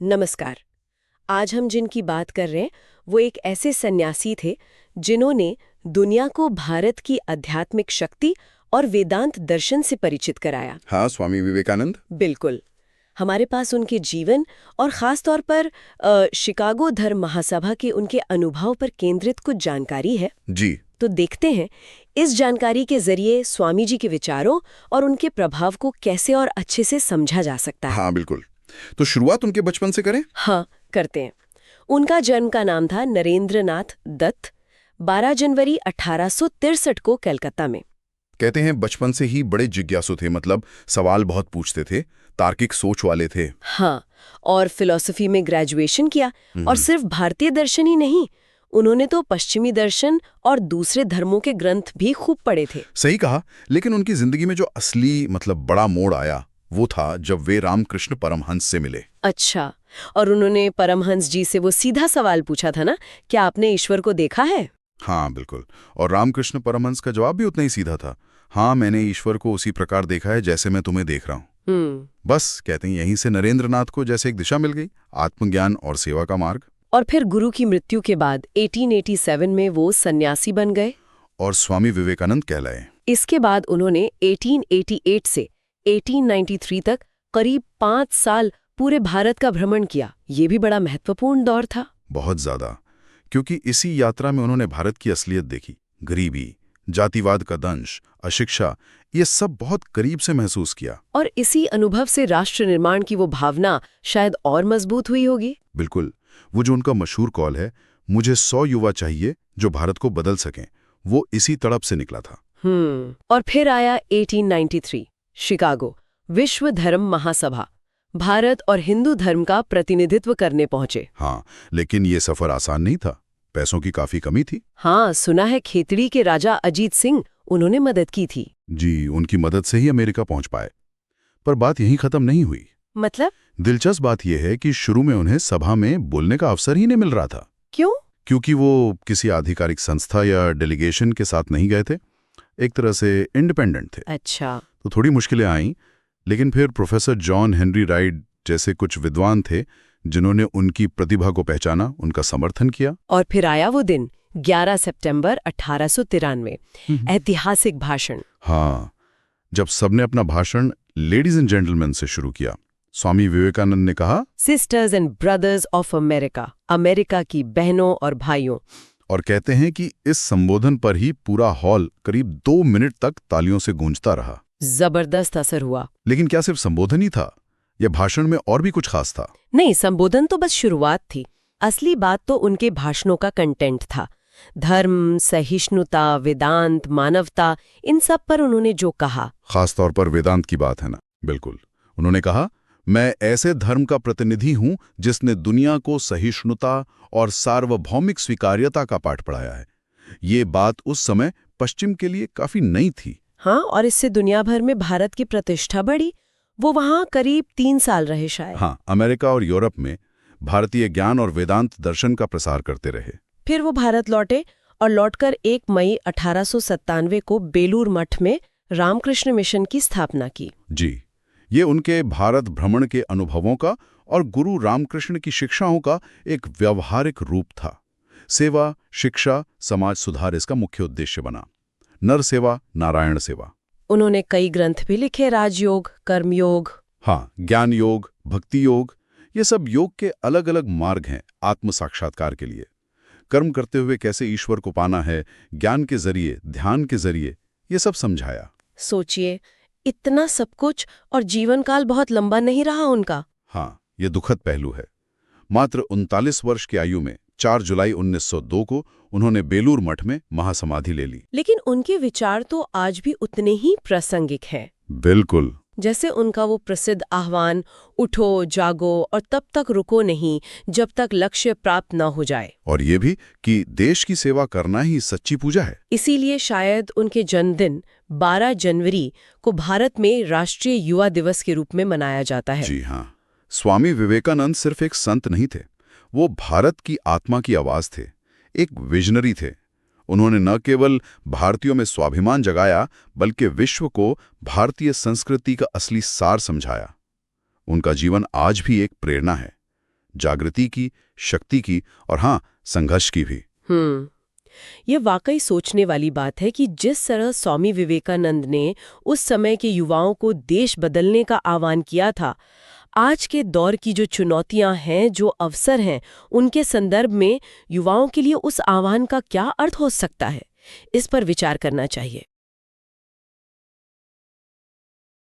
नमस्कार। आज हम जिनकी बात कर रहे हैं वो एक ऐसे सन्यासी थे जिन्होंने दुनिया को भारत की आध्यात्मिक शक्ति और वेदांत दर्शन से परिचित कराया। हाँ, स्वामी विवेकानंद। बिल्कुल। हमारे पास उनके जीवन और ख़ास तौर पर शिकागो धर्म महासभा के उनके अनुभव पर केंद्रित कुछ जानकारी है। जी। तो देखते हैं इस जानकारी के जरिए स्वामी जी के विचारों और उनके प्रभाव को कैसे और अच्छे से समझा जा सकता है। हाँ, बिल्कुल। तो शुरुआत उनके बचपन से करें? हाँ, करते हैं। उनका जन्म का नाम था नरेंद्रनाथ दत्त, 12 जनवरी 1863 को कलकत्ता में। कहते हैं बचपन से ही बड़े जिज्ञासु थे, मतलब सवाल बहुत पूछते थे, तार्किक सोच वाले थे। हाँ, और फिलॉसफी में ग्रेजुएशन किया। और सिर्फ भारतीय दर्शन ही नहीं, उन्होंने तो पश्चिमी दर्शन और दूसरे धर्मों के ग्रंथ भी खूब पढ़े थे। सही कहा। लेकिन उनकी जिंदगी में जो असली बड़ा मोड़ आया वो था जब वे रामकृष्ण परमहंस से मिले। अच्छा, और उन्होंने परमहंस जी से वो सीधा सवाल पूछा था ना, क्या आपने ईश्वर को देखा है? हाँ, बिल्कुल। और रामकृष्ण परमहंस का जवाब भी उतना ही सीधा था। हाँ, मैंने ईश्वर को उसी प्रकार देखा है जैसे मैं तुम्हें देख रहा हूँ। बस, कहते हैं यहीं से नरेंद्रनाथ को जैसे एक दिशा मिल गई, आत्मज्ञान और सेवा का मार्ग। और फिर गुरु की मृत्यु के बाद 1887 में वो सन्यासी बन गए और स्वामी विवेकानंद कहलाए। इसके बाद उन्होंने 1888 से 1893 तक करीब 5 साल पूरे भारत का भ्रमण किया। ये भी बड़ा महत्वपूर्ण दौर था। बहुत ज्यादा, क्योंकि इसी यात्रा में उन्होंने भारत की असलियत देखी। गरीबी, जातिवाद का दंश, अशिक्षा, ये सब बहुत करीब से महसूस किया। और इसी अनुभव से राष्ट्र निर्माण की वो भावना शायद और मजबूत हुई होगी। बिल्कुल। वो जो उनका मशहूर कॉल है, मुझे 100 युवा चाहिए जो भारत को बदल सकें, वो इसी तड़प से निकला था। और फिर आया 1893, शिकागो, विश्व धर्म महासभा, भारत और हिंदू धर्म का प्रतिनिधित्व करने पहुंचे। हाँ, लेकिन ये सफर आसान नहीं था। पैसों की काफी कमी थी। हाँ, सुना है खेतड़ी के राजा अजीत सिंह, उन्होंने मदद की थी। जी, उनकी मदद से ही अमेरिका पहुंच पाए। पर बात यहीं खत्म नहीं हुई। मतलब? दिलचस्प बात यह है कि शुरू में उन्हें सभा में बोलने का अवसर ही नहीं मिल रहा था। क्यों? क्योंकि वो किसी आधिकारिक संस्था या डेलीगेशन के साथ नहीं गए थे, एक तरह से इंडिपेंडेंट थे। अच्छा। तो थोड़ी मुश्किलें आईं, लेकिन फिर प्रोफेसर जॉन हेनरी राइट जैसे कुछ विद्वान थे जिन्होंने उनकी प्रतिभा को पहचाना, उनका समर्थन किया। और फिर आया वो दिन, 11 सितंबर 1893, ऐतिहासिक भाषण। हाँ, जब सबने अपना भाषण लेडीज एंड जेंटलमैन से शुरू किया, स्वामी विवेकानंद ने कहा, sisters and brothers of America, America की बहनों और भाइयों। और कहते हैं कि इस संबोधन पर ही पूरा हॉल करीब 2 मिनट तक तालियों से गूंजता रहा। जबरदस्त असर हुआ। लेकिन क्या सिर्फ संबोधन ही था? यह भाषण में और भी कुछ खास था? नहीं, संबोधन तो बस शुरुआत थी। असली बात तो उनके भाषणों का कंटेंट था। धर्म, सहिष्णुता, वेदांत, मानवता, इन सब पर उन्होंने जो कहा। खास तौर पर वेदांत की बात है ना? बिल्कुल। उन्होंने कहा, मैं ऐसे धर्म का प्रतिनिधि हूं जिसने दुनिया को सहिष्णुता और सार्वभौमिक स्वीकार्यता का पाठ पढ़ाया है। ये बात उस समय पश्चिम के लिए काफी नई थी। हाँ, और इससे दुनिया भर में भारत की प्रतिष्ठा बढ़ी। वो वहाँ करीब 3 साल रहे शायद। हाँ, अमेरिका और यूरोप में भारतीय ज्ञान और वेदांत दर्शन का प्रसार करते रहे। फिर वो भारत लौटे और लौटकर 1 मई 1897 को बेलूर मठ में रामकृष्ण मिशन की स्थापना की। जी, ये उनके भारत भ्रमण के अनुभवों का और गुरु रामकृष्ण की शिक्षाओं का एक व्यवहारिक रूप था। सेवा, शिक्षा, समाज सुधार इसका मुख्य उद्देश्य बना। नर सेवा, नारायण सेवा। उन्होंने कई ग्रंथ भी लिखे, राजयोग, कर्मयोग। हाँ, ज्ञान योग, भक्ति योग, ये सब योग के अलग अलग मार्ग हैं आत्म साक्षात्कार के लिए। कर्म करते हुए कैसे ईश्वर को पाना है, ज्ञान के जरिए, ध्यान के जरिए, ये सब समझाया। सोचिए, इतना सब कुछ, और जीवन काल बहुत लंबा नहीं रहा उनका। हाँ, ये दुखद पहलू है। मात्र 39 वर्ष की आयु में 4 जुलाई 1902 को उन्होंने बेलूर मठ में महासमाधि ले ली। लेकिन उनके विचार तो आज भी उतने ही प्रासंगिक हैं। बिल्कुल। जैसे उनका वो प्रसिद्ध आह्वान, उठो, जागो और तब तक रुको नहीं जब तक लक्ष्य प्राप्त न हो जाए। और ये भी कि देश की सेवा करना ही सच्ची पूजा है। इसीलिए शायद उनके जन्मदिन 12 जनवरी को भारत में राष्ट्रीय युवा दिवस के रूप में मनाया जाता है। जी हाँ, स्वामी विवेकानंद सिर्फ एक संत नहीं थे, वो भारत की आत्मा की आवाज थे, एक विजनरी थे। उन्होंने न केवल भारतीयों में स्वाभिमान जगाया, बल्कि विश्व को भारतीय संस्कृति का असली सार समझाया। उनका जीवन आज भी एक प्रेरणा है। जागृति की, शक्ति की और हाँ, संघर्ष की भी। ये वाकई सोचने वाली बात है कि जिस तरह स्वामी विवेकानंद ने उस समय के युवाओं को देश बदलने का आह्वान किया था, आज के दौर की जो चुनौतियां हैं, जो अवसर हैं, उनके संदर्भ में युवाओं के लिए उस आह्वान का क्या अर्थ हो सकता है, इस पर विचार करना चाहिए।